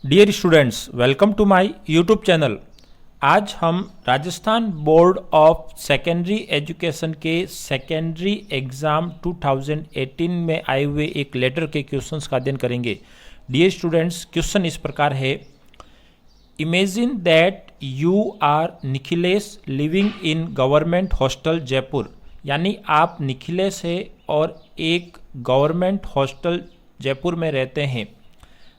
Dear students, welcome to my YouTube channel. आज हम Rajasthan board of secondary education के secondary exam 2018 में आए हुए एक लेटर के क्वेश्चंस का अध्ययन करेंगे। डियर स्टूडेंट्स, क्वेश्चन इस प्रकार है। Imagine that you are Nikhilesh living in government hostel Jaipur. यानी आप निखिलेश है और एक गवर्नमेंट हॉस्टल जयपुर में रहते हैं।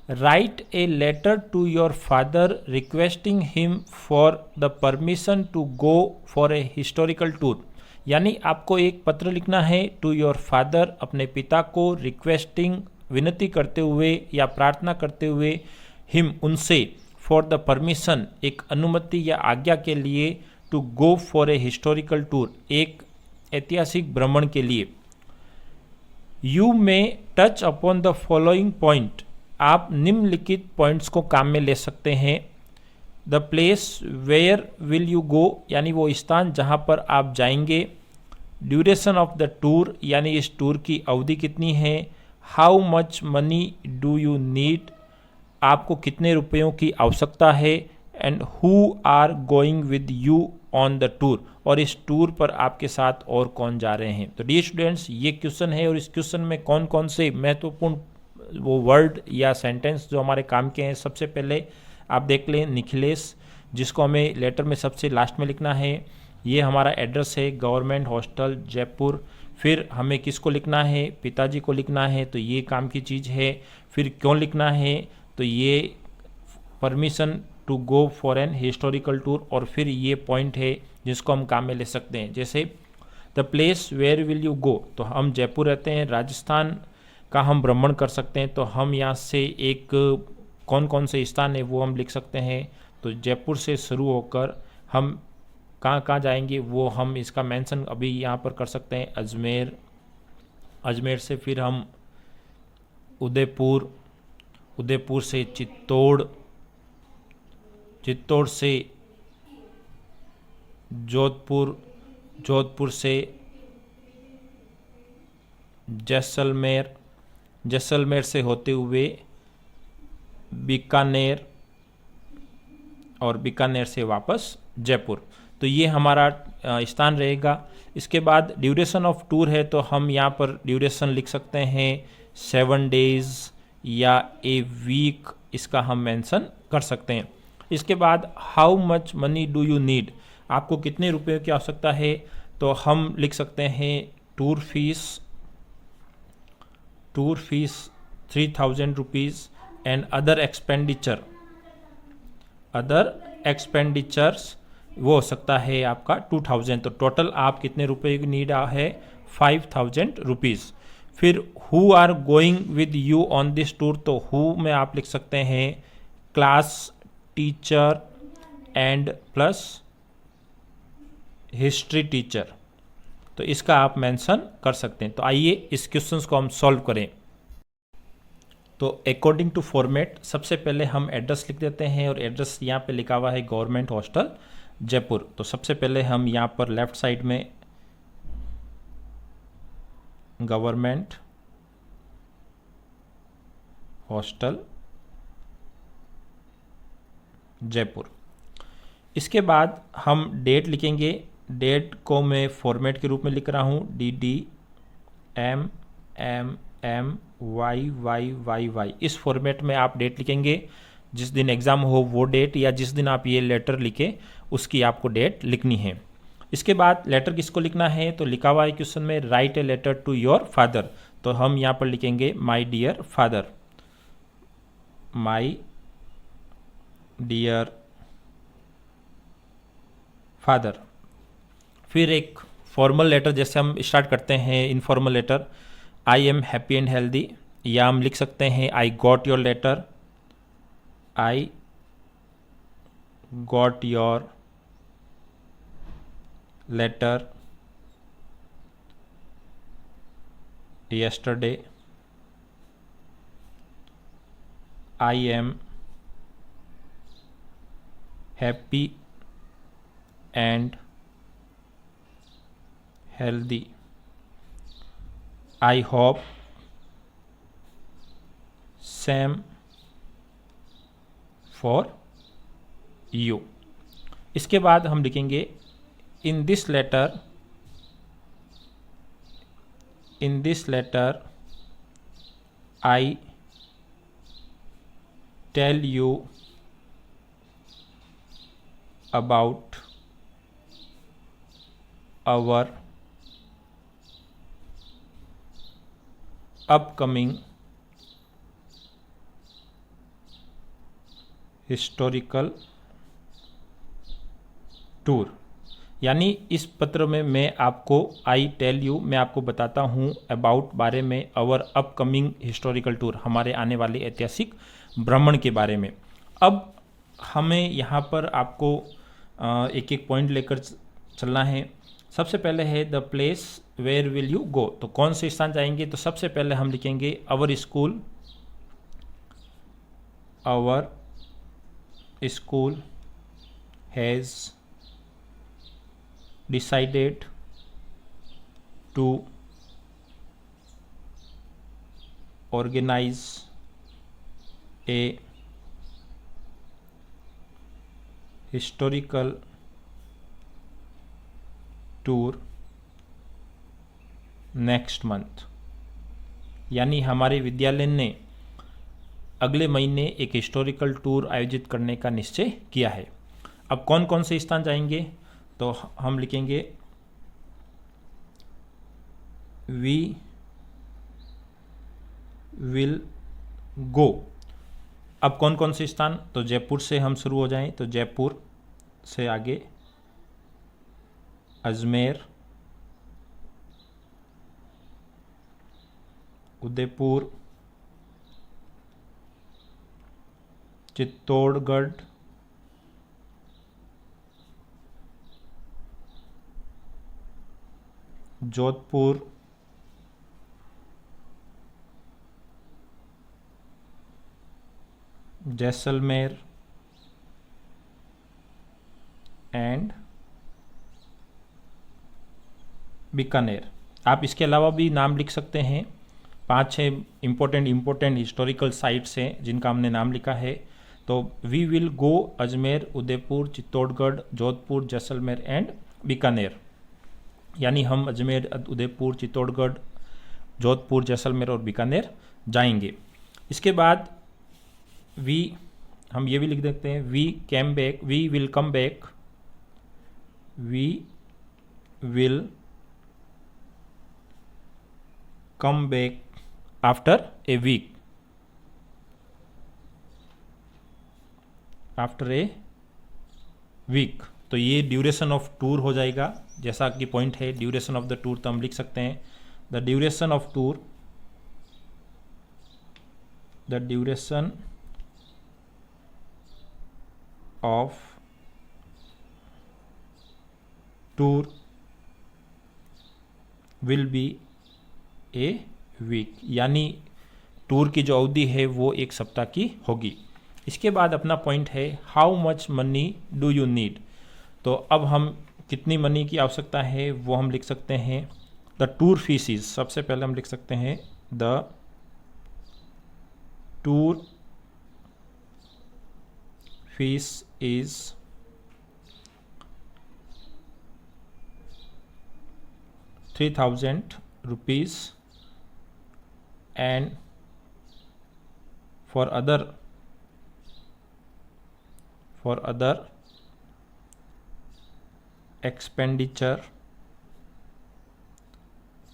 Write a letter to your father requesting him for the permission to go for a historical tour. यानी आपको एक पत्र लिखना है टू योर फादर, अपने पिता को, रिक्वेस्टिंग विनती करते हुए या प्रार्थना करते हुए, हिम उनसे, फॉर द परमिशन एक अनुमति या आज्ञा के लिए, to go for a historical tour एक ऐतिहासिक भ्रमण के लिए। You may touch upon the following point. आप निम्नलिखित पॉइंट्स को काम में ले सकते हैं। The place where will you go, यानी वो स्थान जहाँ पर आप जाएंगे। ड्यूरेशन ऑफ द टूर, यानी इस टूर की अवधि कितनी है। How much money do you need, आपको कितने रुपयों की आवश्यकता है। And who are going with you on the tour, और इस टूर पर आपके साथ और कौन जा रहे हैं। तो डियर स्टूडेंट्स, ये क्वेश्चन है और इस क्वेश्चन में कौन कौन से महत्वपूर्ण वो वर्ड या सेंटेंस जो हमारे काम के हैं। सबसे पहले आप देख लें निखिलेश, जिसको हमें लेटर में सबसे लास्ट में लिखना है। ये हमारा एड्रेस है, गवर्नमेंट हॉस्टल जयपुर। फिर हमें किसको लिखना है, पिताजी को लिखना है, तो ये काम की चीज़ है। फिर क्यों लिखना है, तो ये permission to go for an historical tour. और फिर ये पॉइंट है जिसको हम काम में ले सकते हैं, जैसे the place where will you go, तो हम जयपुर रहते हैं, राजस्थान का हम भ्रमण कर सकते हैं। तो हम यहाँ से एक कौन कौन से स्थान है वो हम लिख सकते हैं। तो जयपुर से शुरू होकर हम कहाँ कहाँ जाएंगे वो हम इसका मेंशन अभी यहाँ पर कर सकते हैं। अजमेर, अजमेर से फिर हम उदयपुर, उदयपुर से चित्तौड़, चित्तौड़ से जोधपुर, जोधपुर से जैसलमेर, जैसलमेर से होते हुए बीकानेर, और बीकानेर से वापस जयपुर। तो ये हमारा स्थान रहेगा। इसके बाद ड्यूरेशन ऑफ टूर है, तो हम यहाँ पर ड्यूरेशन लिख सकते हैं 7 डेज या ए वीक, इसका हम मेंशन कर सकते हैं। इसके बाद how much money do you need, आपको कितने रुपए की आवश्यकता है, तो हम लिख सकते हैं tour fees 3000 rupees and other expenditure, other expenditures वो हो सकता है आपका 2000। तो टोटल आप कितने रुपए की नीड है, 5000 रुपीज़। फिर who are going with you on this tour, तो हु में आप लिख सकते हैं class teacher and plus history teacher, तो इसका आप मेंशन कर सकते हैं। तो आइए इस क्वेश्चंस को हम सॉल्व करें। तो अकॉर्डिंग टू फॉर्मेट सबसे पहले हम एड्रेस लिख देते हैं, और एड्रेस यहाँ पे लिखा हुआ है गवर्नमेंट हॉस्टल जयपुर। तो सबसे पहले हम यहाँ पर लेफ्ट साइड में गवर्नमेंट हॉस्टल जयपुर। इसके बाद हम डेट लिखेंगे। डेट को मैं फॉर्मेट के रूप में लिख रहा हूँ DDMMMYYYY। इस फॉर्मेट में आप डेट लिखेंगे, जिस दिन एग्ज़ाम हो वो डेट, या जिस दिन आप ये लेटर लिखे उसकी आपको डेट लिखनी है। इसके बाद लेटर किसको लिखना है, तो लिखा हुआ है क्वेश्चन में write a letter to your father. तो हम यहाँ पर लिखेंगे my dear father, my dear father. फिर एक फॉर्मल लेटर, जैसे हम स्टार्ट करते हैं informal letter, I am happy and healthy, या हम लिख सकते हैं I got your letter, I got your letter yesterday, I am happy and healthy. I hope same for you. इसके बाद हम लिखेंगे in this letter I tell you about our upcoming historical tour. यानी इस पत्र में मैं आपको आई टेल यू, मैं आपको बताता हूँ अबाउट बारे में, अवर अपकमिंग हिस्टोरिकल टूर, हमारे आने वाले ऐतिहासिक भ्रमण के बारे में। अब हमें यहाँ पर आपको एक एक पॉइंट लेकर चलना है। सबसे पहले है the place where will you go, तो कौन से स्थान जाएंगे। तो सबसे पहले हम लिखेंगे our school has decided to organize a historical tour next month। यानी हमारे विद्यालय ने अगले महीने एक हिस्टोरिकल टूर आयोजित करने का निश्चय किया है। अब कौन कौन से स्थान जाएंगे, तो हम लिखेंगे वी विल गो। अब कौन कौन से स्थान, तो जयपुर से हम शुरू हो जाएं, तो जयपुर से आगे अजमेर, उदयपुर, चित्तौड़गढ़, जोधपुर, जैसलमेर एंड बीकानेर। आप इसके अलावा भी नाम लिख सकते हैं। 5-6 इम्पोर्टेंट हिस्टोरिकल साइट्स हैं जिनका हमने नाम लिखा है। तो we will go Ajmer, Udaipur, Chittorgarh, Jodhpur, Jaisalmer and Bikaner. यानी हम अजमेर, उदयपुर, चित्तौड़गढ़, जोधपुर, जैसलमेर और बीकानेर जाएंगे। इसके बाद हम ये भी लिख देते हैं we will come back after a week. तो ये ड्यूरेशन ऑफ टूर हो जाएगा। जैसा कि पॉइंट है ड्यूरेशन ऑफ द टूर, तो हम लिख सकते हैं the duration of tour will be a week. यानी टूर की जो अवधि है वो एक सप्ताह की होगी। इसके बाद अपना पॉइंट है how much money do you need. तो अब हम कितनी मनी की आवश्यकता है वो हम लिख सकते हैं द टूर फीस इज। सबसे पहले हम लिख सकते हैं the tour fees is ₹3,000 and for other expenditure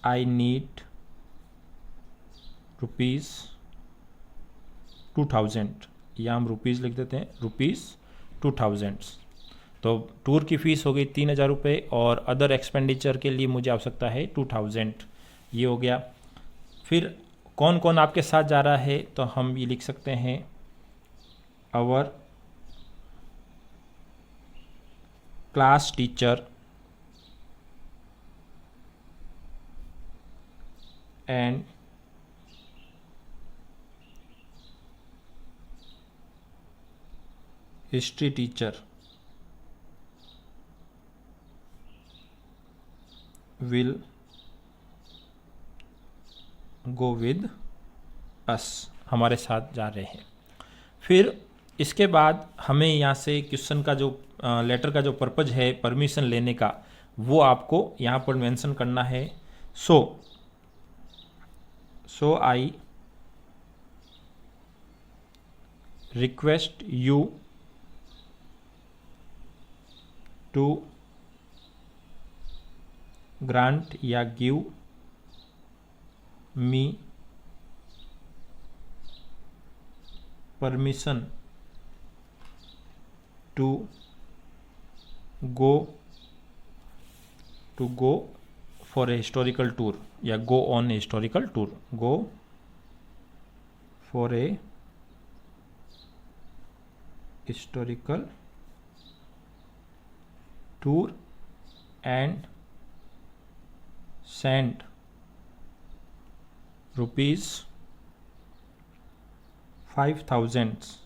I need ₹2,000। या हम रुपीज़ लिख देते हैं ₹2,000। तो टूर की फ़ीस हो गई ₹3,000 और अदर एक्सपेंडिचर के लिए मुझे आवश्यकता है 2,000। ये हो गया। फिर कौन कौन आपके साथ जा रहा है, तो हम ये लिख सकते हैं our class teacher and history teacher will go with us, हमारे साथ जा रहे हैं। फिर इसके बाद हमें यहाँ से क्वेश्चन का जो लेटर का जो पर्पज है परमिशन लेने का, वो आपको यहाँ पर मेंशन करना है। So I request you to grant या give me permission to go for a historical tour या go on a historical tour, go for a historical tour and send ₹5,000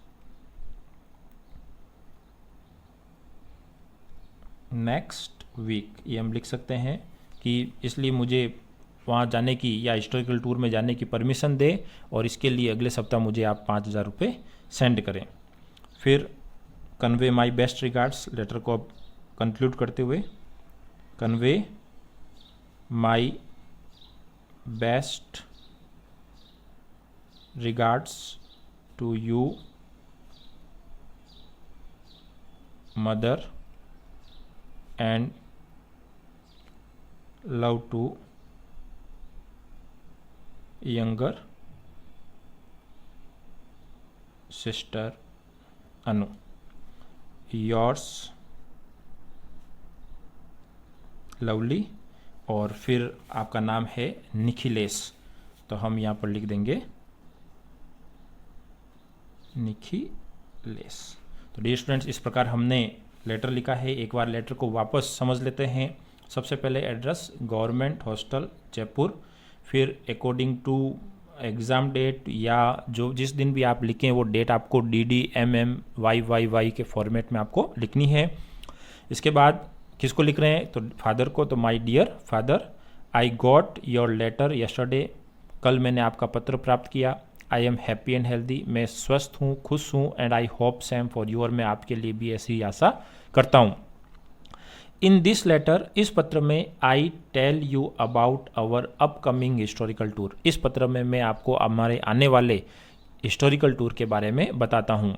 next week. ये हम लिख सकते हैं कि इसलिए मुझे वहाँ जाने की या हिस्टोरिकल टूर में जाने की परमिशन दे, और इसके लिए अगले सप्ताह मुझे आप 5,000 रुपये सेंड करें। फिर convey my best regards, letter को अब कंक्लूड करते हुए, convey my best regards to you mother and love to younger sister Anu, yours lovely, और फिर आपका नाम है निखिलेश, तो हम यहाँ पर लिख देंगे निखिलेश। तो डियर स्टूडेंट्स, इस प्रकार हमने लेटर लिखा है। एक बार लेटर को वापस समझ लेते हैं। सबसे पहले एड्रेस गवर्नमेंट हॉस्टल जयपुर, फिर अकॉर्डिंग टू एग्ज़ाम डेट या जो जिस दिन भी आप लिखें वो डेट आपको DDMMYYY के फॉर्मेट में आपको लिखनी है। इसके बाद किसको लिख रहे हैं, तो फादर को, तो my dear father, I got your letter yesterday, कल मैंने आपका पत्र प्राप्त किया। I am happy and healthy, मैं स्वस्थ हूँ, खुश हूँ। And I hope same for you, और मैं आपके लिए भी ऐसी आशा करता हूँ। इन दिस लेटर, इस पत्र में, I tell you about our upcoming historical tour, इस पत्र में मैं आपको हमारे आने वाले हिस्टोरिकल टूर के बारे में बताता हूँ।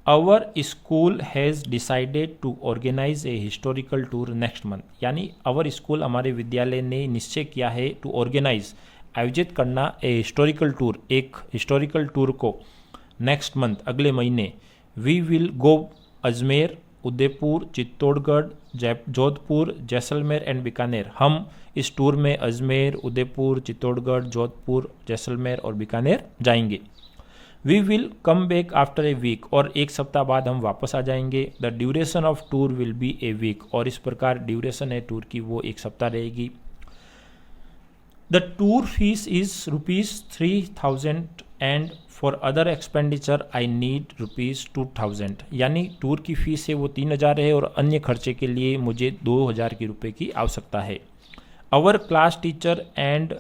Our school has decided to organize a historical tour next month, यानी आवर स्कूल, हमारे विद्यालय ने निश्चय किया है टू ऑर्गेनाइज, आयोजित करना, ए हिस्टोरिकल टूर, एक हिस्टोरिकल टूर को, नेक्स्ट मंथ, अगले महीने। We will go Ajmer, Udaipur, Chittorgarh, Jodhpur, Jaisalmer and Bikaner, हम इस टूर में अजमेर, उदयपुर, चित्तौड़गढ़, जोधपुर, जैसलमेर और बीकानेर जाएंगे। We will come back after a week, और एक सप्ताह बाद हम वापस आ जाएंगे। The duration of tour will be a week, और इस प्रकार ड्यूरेशन है टूर की वो एक सप्ताह रहेगी। The tour fees is ₹3,000 and for other expenditure I need ₹2,000, यानी टूर की फीस है वो 3,000 है, और अन्य खर्चे के लिए मुझे 2,000 रुपये की आवश्यकता है। Our class teacher and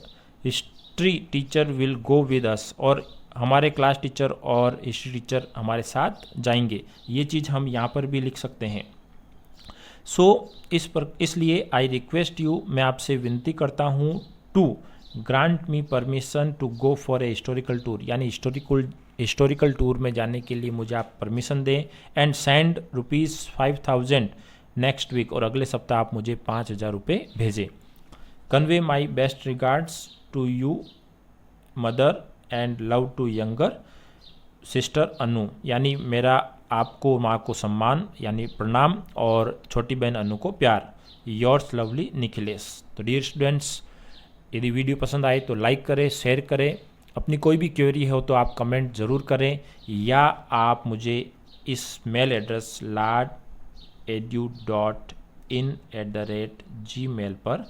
history teacher will go with us, और हमारे क्लास टीचर और हिस्ट्री टीचर हमारे साथ जाएंगे। ये चीज़ हम यहाँ पर भी लिख सकते हैं। इसलिए आई रिक्वेस्ट यू, मैं आपसे विनती करता हूँ, to grant me permission to go for a historical tour, यानी हिस्टोरिकल टूर में जाने के लिए मुझे आप परमिशन दें। एंड सेंड ₹5,000 नेक्स्ट वीक, और अगले सप्ताह आप मुझे 5,000 रुपये भेजें। Convey my best regards to you mother and love to younger sister Anu, यानी मेरा आपको, माँ को सम्मान यानी प्रणाम, और छोटी बहन अनु को प्यार। Yours lovely Nikhilesh. तो डियर स्टूडेंट्स, यदि वीडियो पसंद आए तो लाइक करें, शेयर करें। अपनी कोई भी क्वेरी हो तो आप कमेंट ज़रूर करें, या आप मुझे इस मेल एड्रेस ladedu.in@gmail पर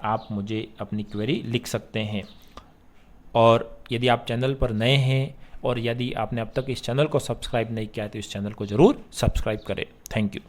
आप मुझे अपनी क्वेरी लिख सकते हैं। और यदि आप चैनल पर नए हैं और यदि आपने अब तक इस चैनल को सब्सक्राइब नहीं किया है तो इस चैनल को ज़रूर सब्सक्राइब करें। Thank you.